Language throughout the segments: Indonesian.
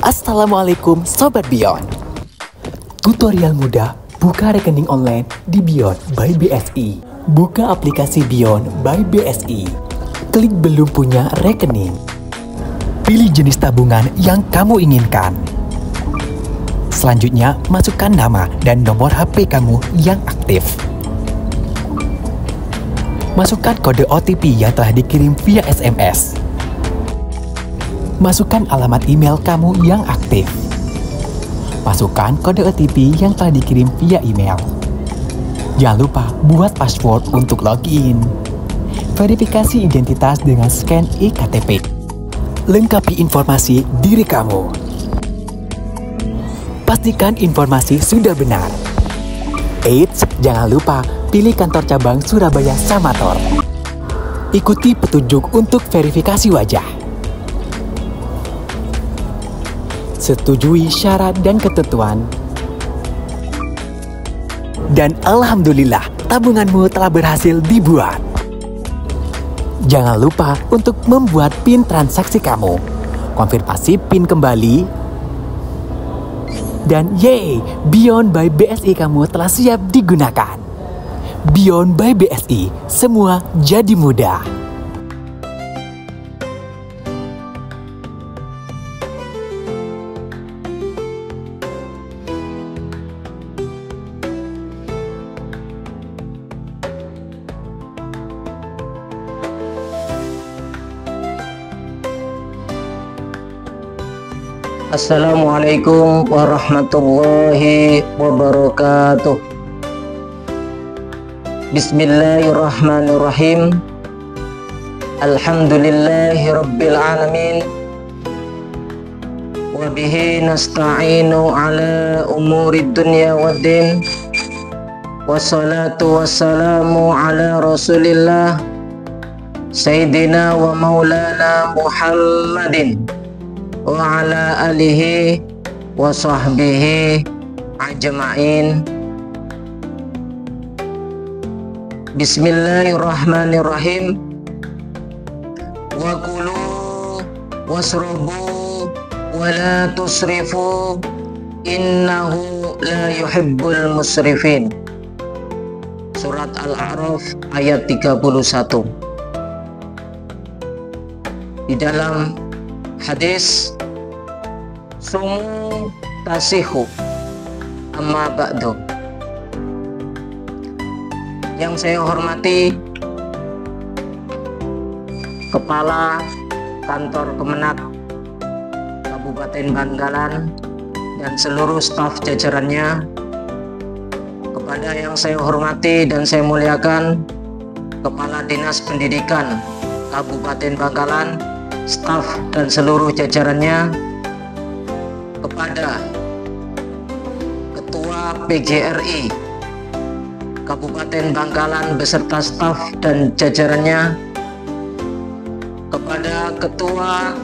Assalamualaikum Sobat Beyond. Tutorial mudah buka rekening online di Beyond by BSI. Buka aplikasi Beyond by BSI. Klik belum punya rekening. Pilih jenis tabungan yang kamu inginkan. Selanjutnya, masukkan nama dan nomor HP kamu yang aktif. Masukkan kode OTP yang telah dikirim via SMS. Masukkan alamat email kamu yang aktif. Masukkan kode OTP yang telah dikirim via email. Jangan lupa buat password untuk login. Verifikasi identitas dengan scan iktp. Lengkapi informasi diri kamu. Pastikan informasi sudah benar. Eits, jangan lupa pilih kantor cabang Surabaya Samator. Ikuti petunjuk untuk verifikasi wajah. Setujui syarat dan ketentuan. Dan alhamdulillah, tabunganmu telah berhasil dibuat. Jangan lupa untuk membuat PIN transaksi kamu. Konfirmasi PIN kembali. Dan yeay, Beyond by BSI kamu telah siap digunakan. Beyond by BSI, semua jadi mudah. Assalamualaikum warahmatullahi wabarakatuh. Bismillahirrahmanirrahim. Alhamdulillahi rabbil alamin. Wa bihi nasta'inu ala umurid dunya waddin. Wassalatu wassalamu ala rasulillah Sayyidina wa maulana Muhammadin wa ala alihi wa sahbihi ajma'in. Bismillahirrahmanirrahim. Wa kulu wasrabu wa la tusrifu innahu la yuhibbul musrifin. Surat Al-A'raf ayat 31. Di dalam hadis sumu tasihu amma ba'du, yang saya hormati Kepala Kantor Kemenak Kabupaten Bangkalan dan seluruh staf jajarannya, kepada yang saya hormati dan saya muliakan Kepala Dinas Pendidikan Kabupaten Bangkalan, staf dan seluruh jajarannya, kepada Ketua PGRI Kabupaten Bangkalan beserta staf dan jajarannya, kepada Ketua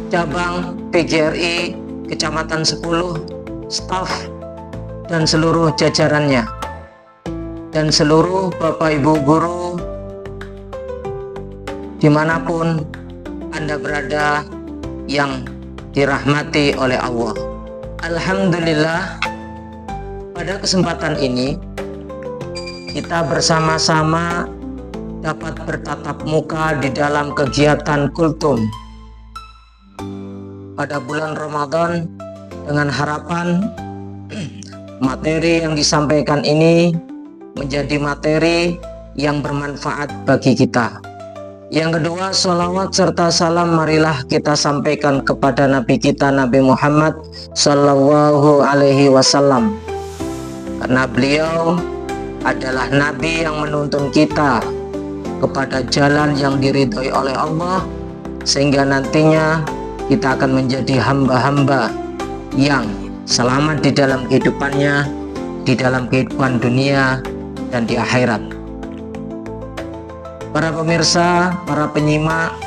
Cabang PGRI Kecamatan 10, staf dan seluruh jajarannya, dan seluruh Bapak Ibu guru dimanapun Anda berada yang dirahmati oleh Allah. Alhamdulillah, pada kesempatan ini kita bersama-sama dapat bertatap muka di dalam kegiatan kultum pada bulan Ramadan, dengan harapan materi yang disampaikan ini menjadi materi yang bermanfaat bagi kita. Yang kedua, sholawat serta salam marilah kita sampaikan kepada Nabi kita, Nabi Muhammad Sallallahu Alaihi Wasallam, karena beliau adalah Nabi yang menuntun kita kepada jalan yang diridhoi oleh Allah, sehingga nantinya kita akan menjadi hamba-hamba yang selamat di dalam kehidupannya, di dalam kehidupan dunia dan di akhirat. Para pemirsa, para penyimak,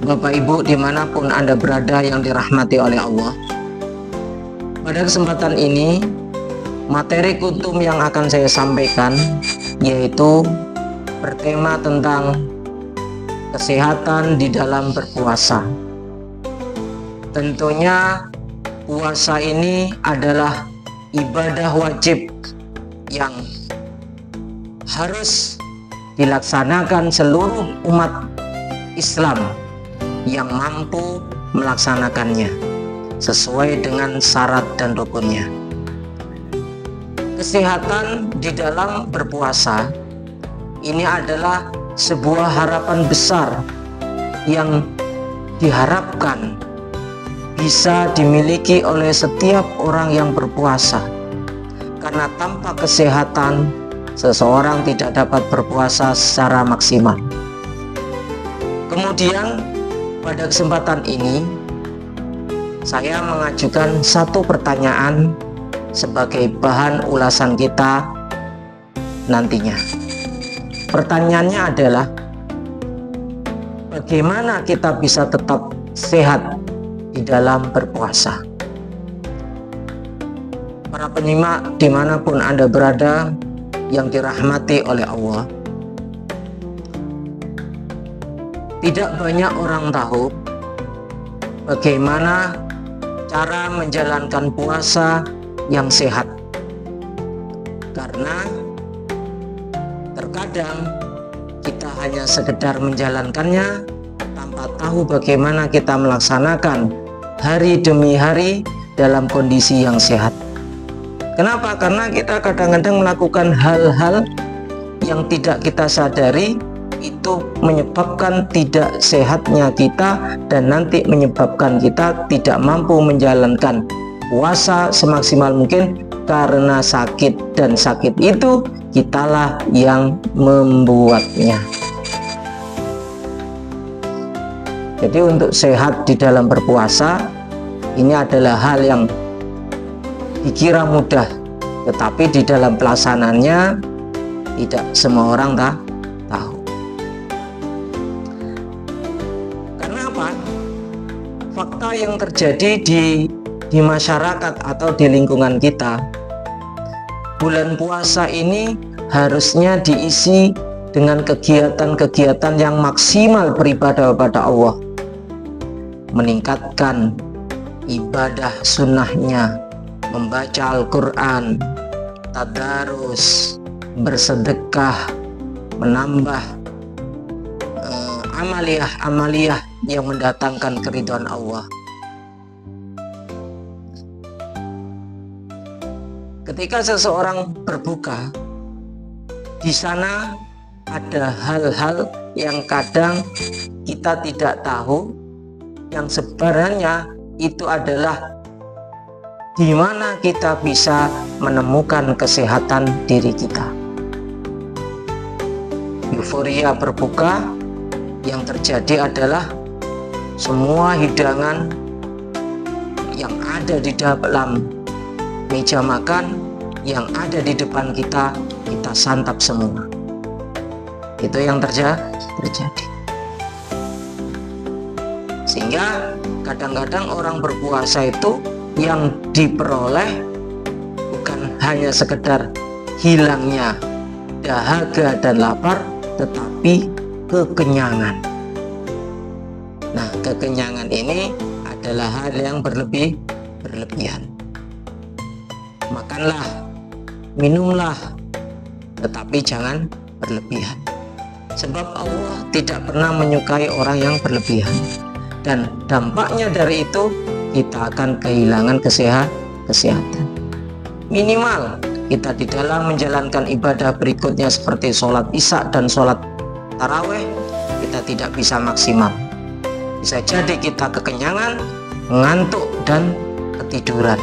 Bapak Ibu dimanapun Anda berada yang dirahmati oleh Allah, pada kesempatan ini materi kultum yang akan saya sampaikan yaitu bertema tentang kesehatan di dalam berpuasa. tentunya puasa ini adalah ibadah wajib yang harus dilaksanakan seluruh umat Islam yang mampu melaksanakannya sesuai dengan syarat dan rukunnya. Kesehatan di dalam berpuasa ini adalah sebuah harapan besar yang diharapkan bisa dimiliki oleh setiap orang yang berpuasa, karena tanpa kesehatan seseorang tidak dapat berpuasa secara maksimal. Kemudian pada kesempatan ini saya mengajukan satu pertanyaan sebagai bahan ulasan kita nantinya. Pertanyaannya adalah, bagaimana kita bisa tetap sehat di dalam berpuasa? Para penyimak dimanapun Anda berada yang dirahmati oleh Allah, tidak banyak orang tahu bagaimana cara menjalankan puasa yang sehat, karena terkadang kita hanya sekedar menjalankannya tanpa tahu bagaimana kita melaksanakan hari demi hari dalam kondisi yang sehat. Kenapa? Karena kita kadang-kadang melakukan hal-hal yang tidak kita sadari, itu menyebabkan tidak sehatnya kita dan nanti menyebabkan kita tidak mampu menjalankan puasa semaksimal mungkin karena sakit, dan sakit itu kitalah yang membuatnya. Jadi untuk sehat di dalam berpuasa ini adalah hal yang dikira mudah, tetapi di dalam pelaksanaannya tidak semua orang tahu. Karena apa? Fakta yang terjadi di masyarakat atau di lingkungan kita, bulan puasa ini harusnya diisi dengan kegiatan-kegiatan yang maksimal beribadah kepada Allah, meningkatkan ibadah sunnahnya, membaca Al-Quran, tadarus, bersedekah, menambah amaliyah-amaliyah yang mendatangkan keridhaan Allah. Ketika seseorang berbuka, di sana ada hal-hal yang kadang kita tidak tahu, yang sebenarnya itu adalah di mana kita bisa menemukan kesehatan diri kita. Euforia berbuka yang terjadi adalah semua hidangan yang ada di dalam meja makan, yang ada di depan kita, kita santap semua. Itu yang terjadi. Sehingga kadang-kadang orang berpuasa itu yang diperoleh bukan hanya sekedar hilangnya dahaga dan lapar, tetapi kekenyangan. Nah, kekenyangan ini adalah hal yang berlebihan. Makanlah, minumlah, tetapi jangan berlebihan. Sebab Allah tidak pernah menyukai orang yang berlebihan. Dan dampaknya dari itu, kita akan kehilangan kesehatan. Minimal kita di dalam menjalankan ibadah berikutnya seperti sholat isya dan sholat taraweh, kita tidak bisa maksimal. Bisa jadi kita kekenyangan, ngantuk, dan ketiduran.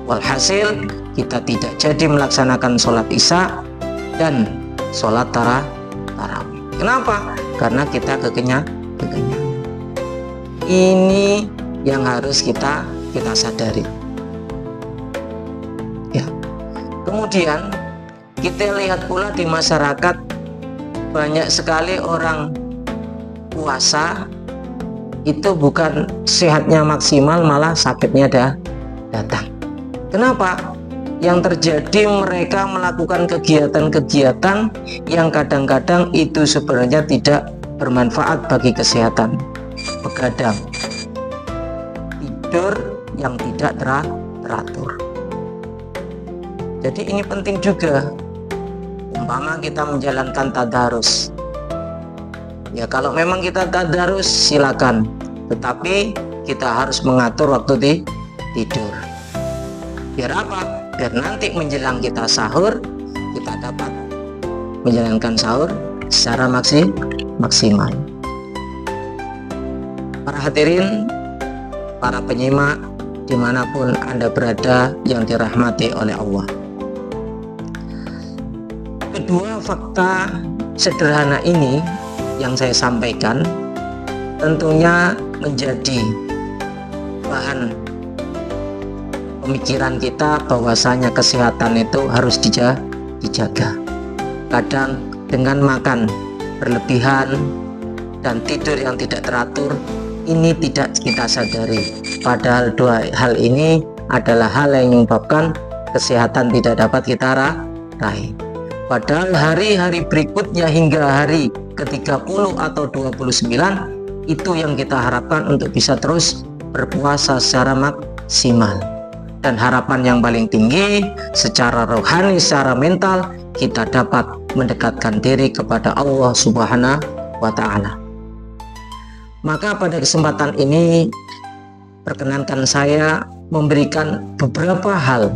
Walhasil kita tidak jadi melaksanakan sholat isya dan sholat tarawih. Kenapa? Karena kita kekenyangan. Ini yang harus kita sadari. Ya. Kemudian kita lihat pula di masyarakat, banyak sekali orang puasa itu bukan sehatnya maksimal, malah sakitnya datang. Kenapa? Yang terjadi mereka melakukan kegiatan-kegiatan yang kadang-kadang itu sebenarnya tidak bermanfaat bagi kesehatan. Begadang, tidur yang tidak teratur. Jadi ini penting juga. Umpama kita menjalankan tadarus, ya kalau memang kita tadarus silakan, tetapi kita harus mengatur waktu tidur. Biar apa? Biar nanti menjelang kita sahur, kita dapat menjalankan sahur secara maksimal. Para hadirin, para penyimak dimanapun Anda berada yang dirahmati oleh Allah. Kedua fakta sederhana ini yang saya sampaikan tentunya menjadi bahan pemikiran kita bahwasanya kesehatan itu harus dijaga. Kadang dengan makan berlebihan dan tidur yang tidak teratur, ini tidak kita sadari. Padahal dua hal ini adalah hal yang menyebabkan kesehatan tidak dapat kita raih. Padahal hari-hari berikutnya hingga hari ke-30 atau 29 itu yang kita harapkan untuk bisa terus berpuasa secara maksimal. Dan harapan yang paling tinggi secara rohani, secara mental, kita dapat mendekatkan diri kepada Allah Subhanahu wa Ta'ala. Maka pada kesempatan ini perkenankan saya memberikan beberapa hal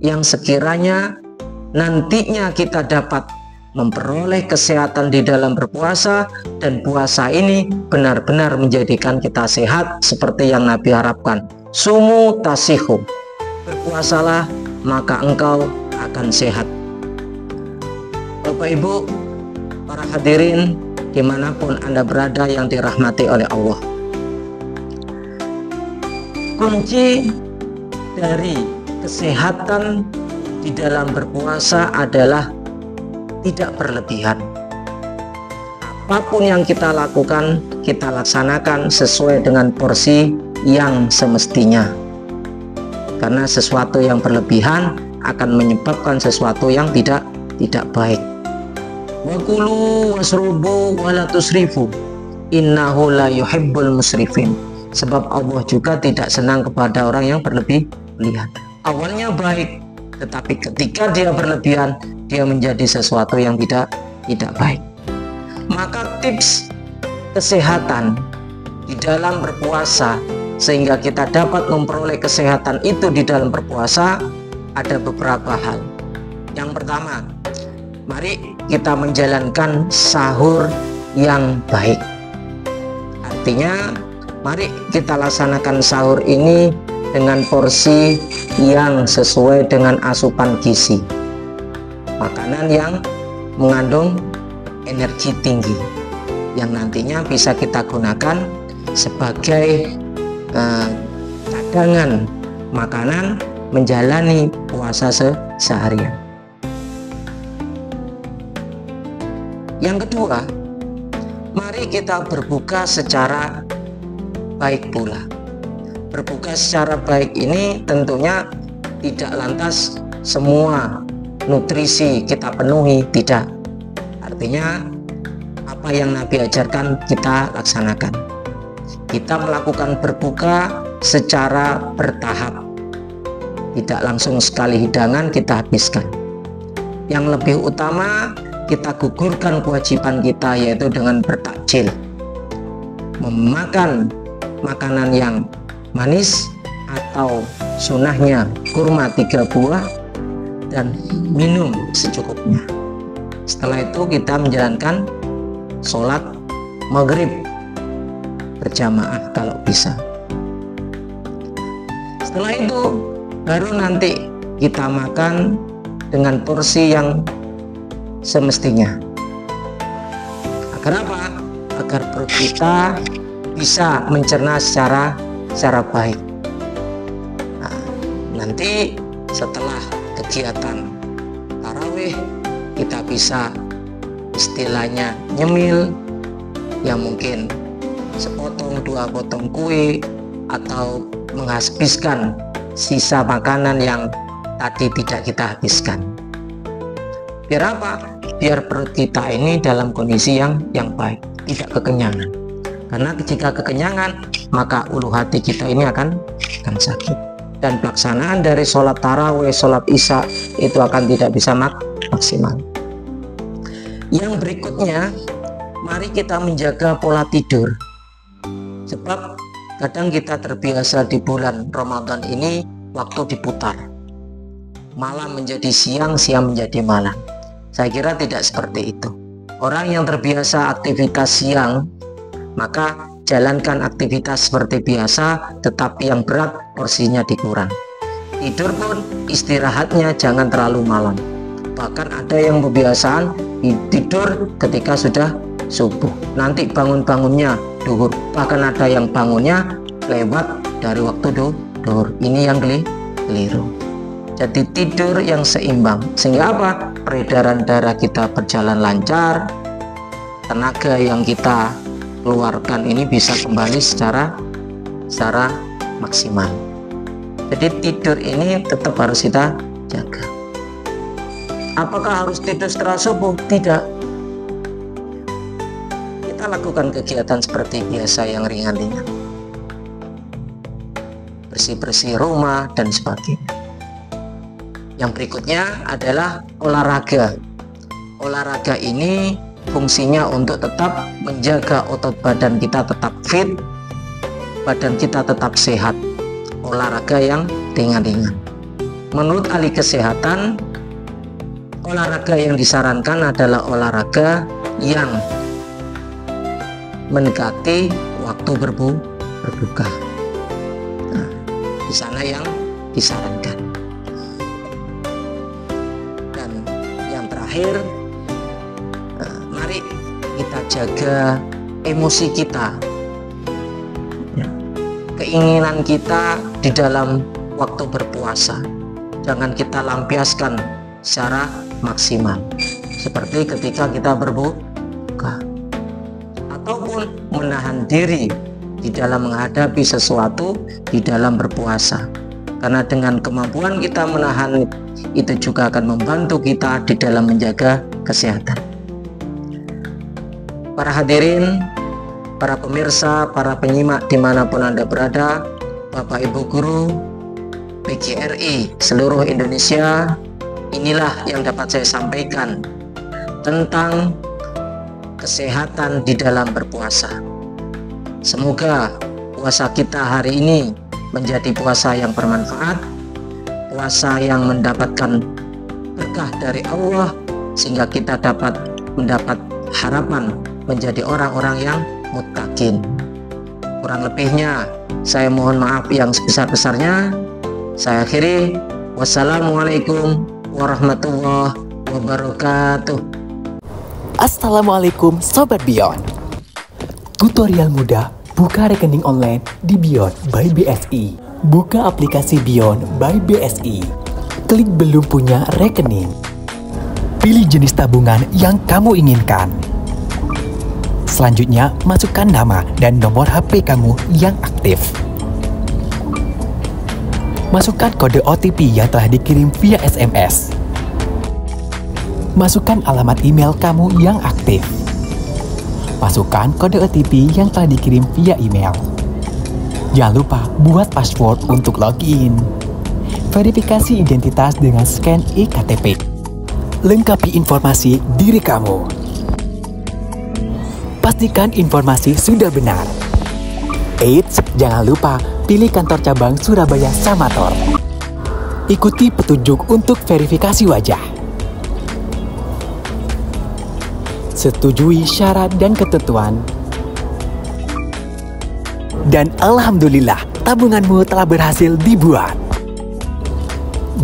yang sekiranya nantinya kita dapat memperoleh kesehatan di dalam berpuasa, dan puasa ini benar-benar menjadikan kita sehat seperti yang Nabi harapkan. Sumu tasihu, berpuasalah maka engkau akan sehat. Bapak Ibu, para hadirin dimanapun Anda berada yang dirahmati oleh Allah, kunci dari kesehatan di dalam berpuasa adalah tidak berlebihan. Apapun yang kita lakukan, kita laksanakan sesuai dengan porsi yang semestinya. Karena sesuatu yang berlebihan akan menyebabkan sesuatu yang tidak baik. Wa kulu wasrubu wa la tusrifu innahu la yuhibbul musrifin. Sebab Allah juga tidak senang kepada orang yang berlebihan. Awalnya baik, tetapi ketika dia berlebihan, dia menjadi sesuatu yang tidak baik. Maka tips kesehatan di dalam berpuasa sehingga kita dapat memperoleh kesehatan itu di dalam berpuasa ada beberapa hal. Yang pertama, mari kita menjalankan sahur yang baik. Artinya, mari kita laksanakan sahur ini dengan porsi yang sesuai dengan asupan gizi, makanan yang mengandung energi tinggi yang nantinya bisa kita gunakan sebagai cadangan makanan menjalani puasa seharian. Yang kedua, mari kita berbuka secara baik pula. Berbuka secara baik ini tentunya tidak lantas semua nutrisi kita penuhi, tidak. Artinya apa yang Nabi ajarkan kita laksanakan. Kita melakukan berbuka secara bertahap, tidak langsung sekali hidangan kita habiskan. Yang lebih utama, kita gugurkan kewajiban kita, yaitu dengan bertakjil, memakan makanan yang manis atau sunnahnya kurma 3 buah dan minum secukupnya. Setelah itu kita menjalankan sholat maghrib berjamaah kalau bisa. Setelah itu baru nanti kita makan dengan porsi yang semestinya. Agar apa? Agar perut kita bisa mencerna secara baik. Nah, nanti setelah kegiatan tarawih kita bisa istilahnya nyemil, yang mungkin sepotong 2 potong kue atau menghabiskan sisa makanan yang tadi tidak kita habiskan. Biar apa? Biar perut kita ini dalam kondisi yang baik, tidak kekenyangan. Karena jika kekenyangan, maka ulu hati kita ini akan sakit. Dan pelaksanaan dari sholat tarawih, sholat isya itu akan tidak bisa maksimal. Yang berikutnya, mari kita menjaga pola tidur. Sebab kadang kita terbiasa di bulan Ramadan ini waktu diputar. Malam menjadi siang, siang menjadi malam. Saya kira tidak seperti itu. Orang yang terbiasa aktivitas siang, maka jalankan aktivitas seperti biasa, tetapi yang berat porsinya dikurang. Tidur pun istirahatnya jangan terlalu malam. Bahkan ada yang kebiasaan tidur ketika sudah subuh, nanti bangunnya duhur. Bahkan ada yang bangunnya lewat dari waktu duhur. Ini yang keliru. Jadi tidur yang seimbang, sehingga apa? Peredaran darah kita berjalan lancar, tenaga yang kita keluarkan ini bisa kembali secara maksimal. Jadi tidur ini tetap harus kita jaga. Apakah harus tidur setelah subuh? Tidak. Kita lakukan kegiatan seperti biasa yang ringan-ringan, bersih-bersih rumah dan sebagainya. Yang berikutnya adalah olahraga. Olahraga ini fungsinya untuk tetap menjaga otot badan kita tetap fit, badan kita tetap sehat. Olahraga yang ringan-ringan. Menurut ahli kesehatan, olahraga yang disarankan adalah olahraga yang mendekati waktu berbuka. Nah, di sana yang disarankan. Dan yang terakhir, mari kita jaga emosi kita, keinginan kita di dalam waktu berpuasa. Jangan kita lampiaskan secara maksimal, seperti ketika kita berbuka, ataupun menahan diri di dalam menghadapi sesuatu di dalam berpuasa. Karena dengan kemampuan kita menahan itu juga akan membantu kita di dalam menjaga kesehatan. Para hadirin, para pemirsa, para penyimak dimanapun Anda berada, Bapak Ibu Guru, PGRI seluruh Indonesia, inilah yang dapat saya sampaikan tentang kesehatan di dalam berpuasa. Semoga puasa kita hari ini menjadi puasa yang bermanfaat, puasa yang mendapatkan berkah dari Allah, sehingga kita dapat mendapat harapan menjadi orang-orang yang muttaqin. Kurang lebihnya saya mohon maaf yang sebesar-besarnya. Saya akhiri. Wassalamualaikum warahmatullahi wabarakatuh. Assalamualaikum Sobat Beyond. Tutorial mudah buka rekening online di Beyond by BSI. Buka aplikasi Beyond by BSI. Klik belum punya rekening. Pilih jenis tabungan yang kamu inginkan. Selanjutnya, masukkan nama dan nomor HP kamu yang aktif. Masukkan kode OTP yang telah dikirim via SMS. Masukkan alamat email kamu yang aktif. Masukkan kode OTP yang telah dikirim via email. Jangan lupa buat password untuk login. Verifikasi identitas dengan scan eKTP. Lengkapi informasi diri kamu. Pastikan informasi sudah benar. Eits, jangan lupa pilih kantor cabang Surabaya Samator. Ikuti petunjuk untuk verifikasi wajah. Setujui syarat dan ketentuan. Dan alhamdulillah, tabunganmu telah berhasil dibuat.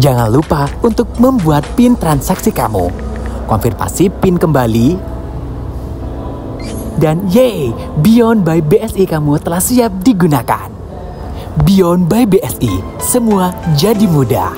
Jangan lupa untuk membuat PIN transaksi kamu. Konfirmasi PIN kembali. Dan yeay, Beyond by BSI kamu telah siap digunakan. Beyond by BSI, semua jadi mudah.